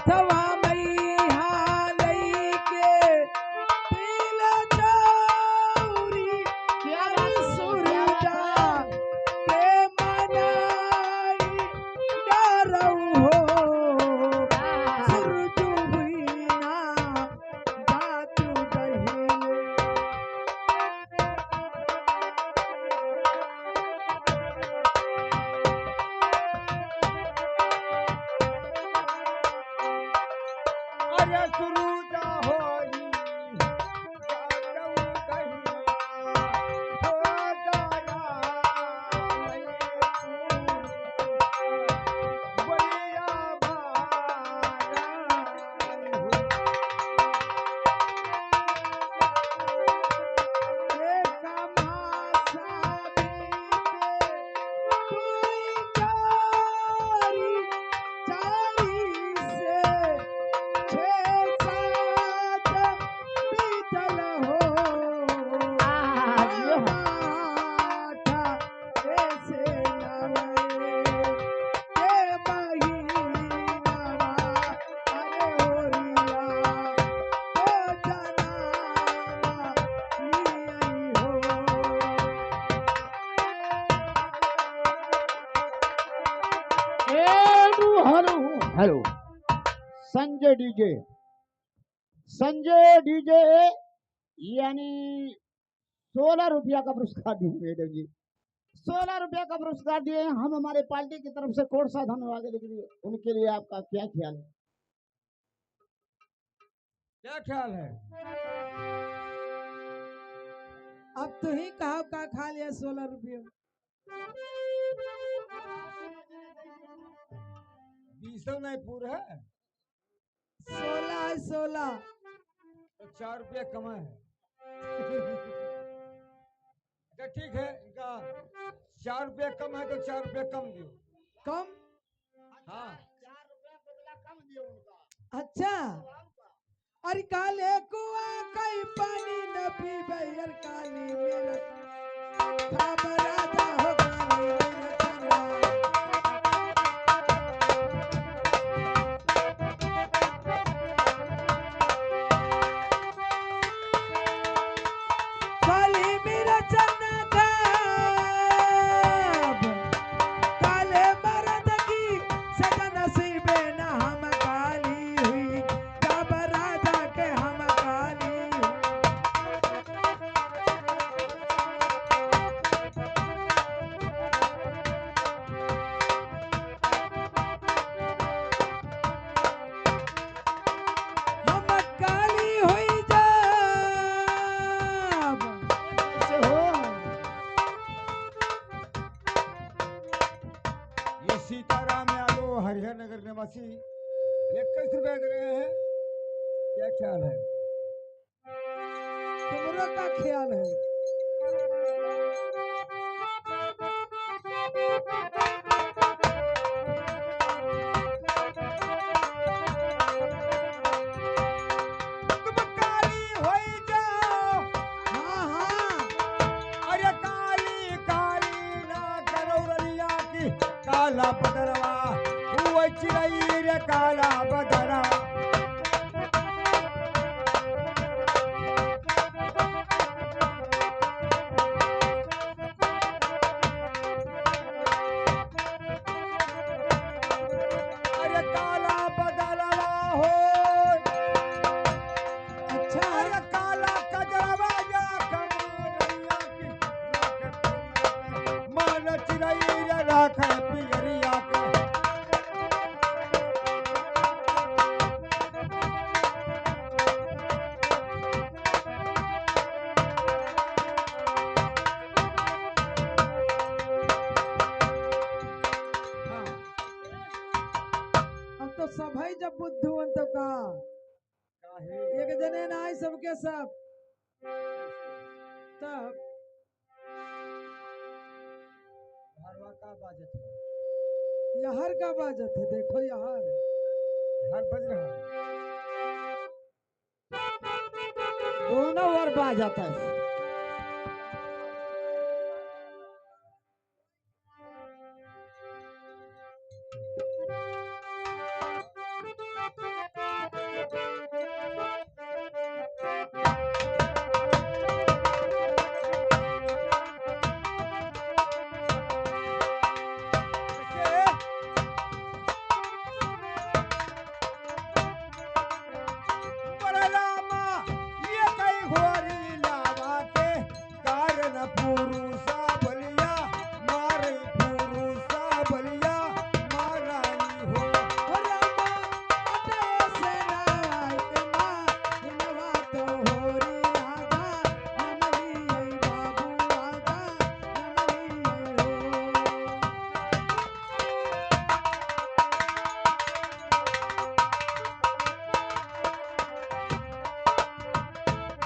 हथवा मैया लईके तिल चौरी सुरजा के मनाई डरऊ हो सुरजू हुईना जातु दहिले अरे सुरुजा होई जातऊ दहिया हो दाया बलिया भारा hello Sanjay DJ, Sanjay DJ यानी 16 रुपया का पुरस्कार दिए मैडम जी, 16 रुपया का पुरस्कार दिए हम हमारे पार्टी की तरफ से। कोट सा धन्यवाद के लिए उनके लिए आपका क्या ख्याल है? क्या ख्याल है? अब तू ही कहो का खा लिया 16 रुपये 20 नहीं पूरा है 16 है 16 तो 4 रुपया कमा है। अच्छा ठीक है, इनका 4 रुपया कम है तो 4 रुपया कम दियो। कम हाँ 4 रुपया बदला कम दिए उनका। अच्छा अरे काले कुआ कई पानी न पीबे यार काली मेरा खबरा हो काली मेरा काली मेरा चन्ना खाब काले मरद की सदा नसीबे न हम काली हुई जब राजा के हम काली हुई। हम काली हुई जब ऐसे हो ये सीताराम यादव हरिहर नगर निवासी 21 रुपए दे रहे हैं। क्या ख्याल है? तुमरो का ख्याल है? तुम काली होई जाओ, हाँ हाँ अरे काली काली ना करो रलिया की काला बदरवा हुआ चिरई रे काला बदरवा। अरे काला बदलवा हो, अच्छा अरे काला कजरवा या कमरिया की मान चिरई रे राख पियरिया के। अब तो सब है जब बुद्धुवन तो का काहे एक जने ना आई सबके सब तब हरवा का बाजत है? यहर का बाजत है देखो यहर हर बज रहा है। दोनों ओर बाजत है।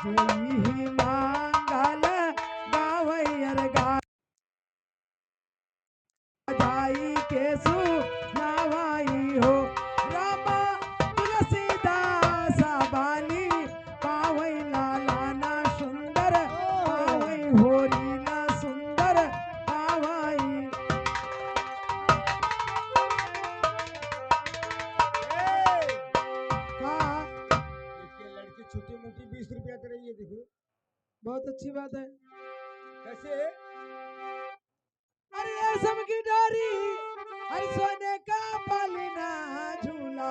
जेही मांगल गावैयर गाई के सुनावाई हो रामा तुलसीदास बानी पावै लालाना सुंदर पावै होरीना सुंदर पावई हाँ इसके लड़की छोटी मोटी 20 रुपया दे रही है, देखो बहुत अच्छी बात है। कैसे। अरे रेशम की डोरी अरे सोने का पालना झूला